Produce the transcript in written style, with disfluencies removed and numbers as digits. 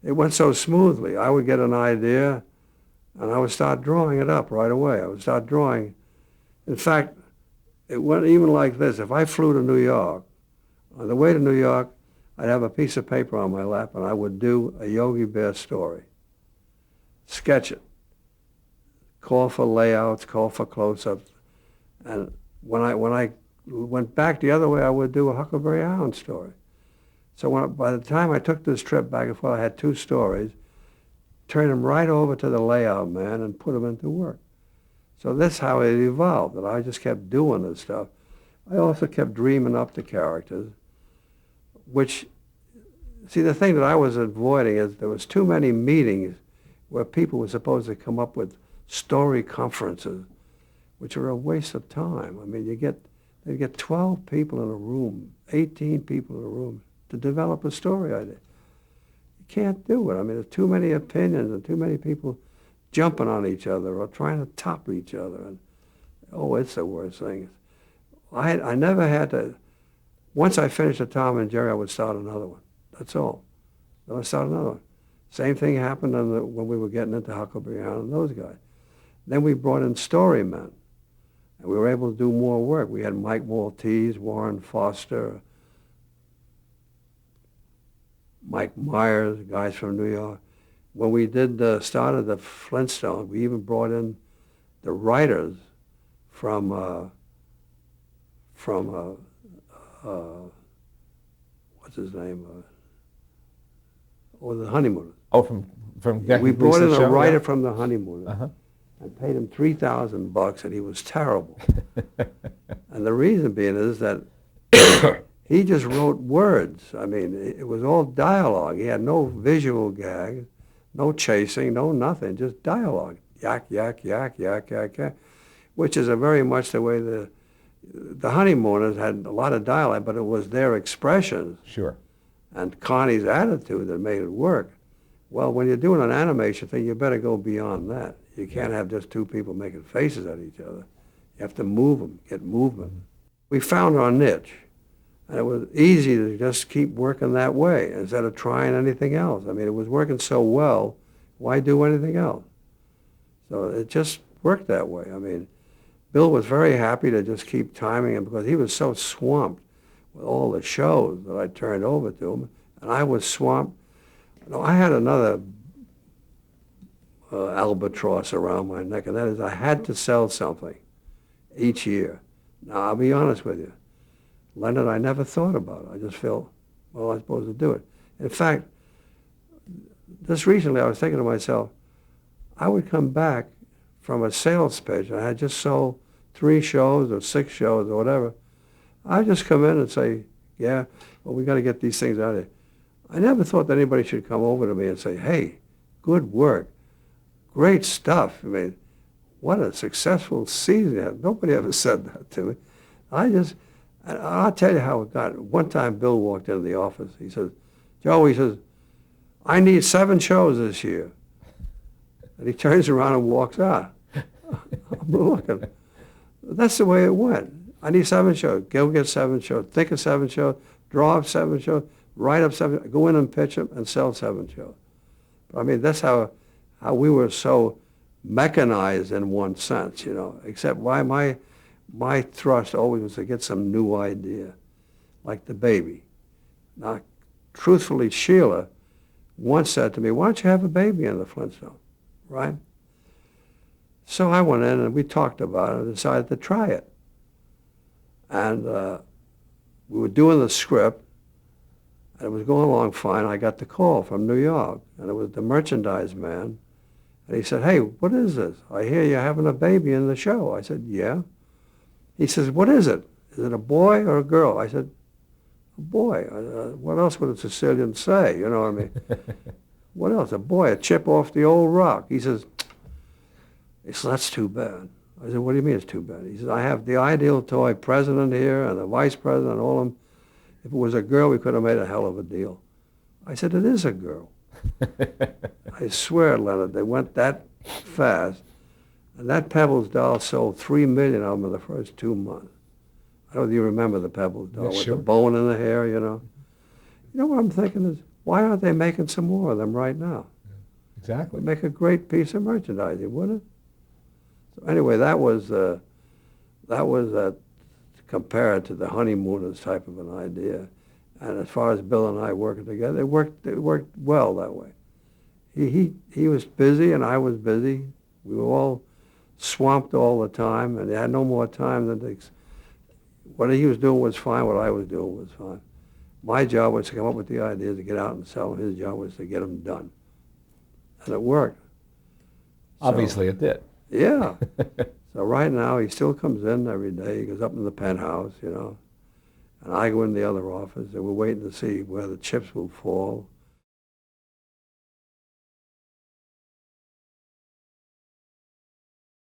It went so smoothly. I would get an idea, and I would start drawing it up right away. I would start drawing. In fact, it went even like this. If I flew to New York, on the way to New York, I'd have a piece of paper on my lap, and I would do a Yogi Bear story. Sketch it. Call for layouts, call for close-ups. And when I went back the other way, I would do a Huckleberry Hound story. So by the time I took this trip back and forth, I had 2 stories, turned them right over to the layout man and put them into work. So that's how it evolved, and I just kept doing this stuff. I also kept dreaming up the characters, which, see, the thing that I was avoiding is there was too many meetings where people were supposed to come up with story conferences, which are a waste of time. I mean, they get 12 people in a room, 18 people in a room to develop a story idea. You can't do it. I mean, there's too many opinions and too many people jumping on each other or trying to top each other. And, oh, it's the worst thing. I never had to, once I finished a Tom and Jerry, I would start another one. That's all. Then I start another one. Same thing happened when we were getting into Huckleberry Hound and those guys. Then we brought in story men, and we were able to do more work. We had Mike Maltese, Warren Foster, Mike Myers, guys from New York. When we started the Flintstones, we even brought in the writers from what's his name? The Honeymooners. Oh, from we brought in a writer yeah? from the Honeymooners and paid him $3,000, and he was terrible. And the reason being is that he just wrote words. I mean, it was all dialogue. He had no visual gags, no chasing, no nothing, just dialogue. Yak, yak, yak, yak, yak, yak, which is very much the way the Honeymooners had a lot of dialogue, but it was their expressions. Sure. And Connie's attitude that made it work. Well, when you're doing an animation thing, you better go beyond that. You can't have just 2 people making faces at each other. You have to move them, get movement. We found our niche, and it was easy to just keep working that way instead of trying anything else. I mean, it was working so well, why do anything else? So it just worked that way. I mean, Bill was very happy to just keep timing him because he was so swamped with all the shows that I turned over to him, and I was swamped. You know, I had another albatross around my neck, and that is I had to sell something each year. Now, I'll be honest with you. Leonard, I never thought about it. I just felt, well, I'm supposed to do it. In fact, just recently I was thinking to myself, I would come back from a sales pitch. I had just sold 3 shows or 6 shows or whatever. I'd just come in and say, yeah, well, we got to get these things out of here. I never thought that anybody should come over to me and say, hey, good work, great stuff. I mean, what a successful season. Nobody ever said that to me. I'll tell you how it got. One time Bill walked into the office. He says, Joe, he says, I need 7 shows this year. And he turns around and walks out. I'm looking. That's the way it went. I need 7 shows. Go get 7 shows. Think of 7 shows. Draw up 7 shows. Write up 7. Go in and pitch them and sell 7 shows. But I mean, that's how we were so mechanized in one sense, you know. Except why my thrust always was to get some new idea, like the baby. Now, truthfully, Sheila once said to me, why don't you have a baby in the Flintstones, right? So I went in and we talked about it and decided to try it. And we were doing the script, and it was going along fine. I got the call from New York, and it was the merchandise man. And he said, hey, what is this? I hear you're having a baby in the show. I said, yeah. He says, what is it? Is it a boy or a girl? I said, a boy. What else would a Sicilian say? You know what I mean? What else? A boy, a chip off the old rock. He says, that's too bad. I said, what do you mean it's too bad? He says, I have the ideal toy president here and the vice president and all of them. If it was a girl, we could have made a hell of a deal. I said, it is a girl. I swear, Leonard, they went that fast. And that Pebbles doll sold 3 million of them in the first 2 months. I don't know if you remember the Pebbles doll with sure. the bone in the hair, you know. You know what I'm thinking is, Why aren't they making some more of them right now? Exactly. It'd make a great piece of merchandising, wouldn't it? So anyway, that was compared to the honeymooners type of an idea. And as far as Bill and I working together, it worked well that way. He was busy and I was busy. We were all swamped all the time, and he had no more time than what he was doing was fine. What I was doing was fine. My job was to come up with the ideas to get out and sell them. His job was to get them done, and it worked. Obviously, it did. Yeah. So right now, he still comes in every day. He goes up in the penthouse, and I go in the other office, and we're waiting to see where the chips will fall.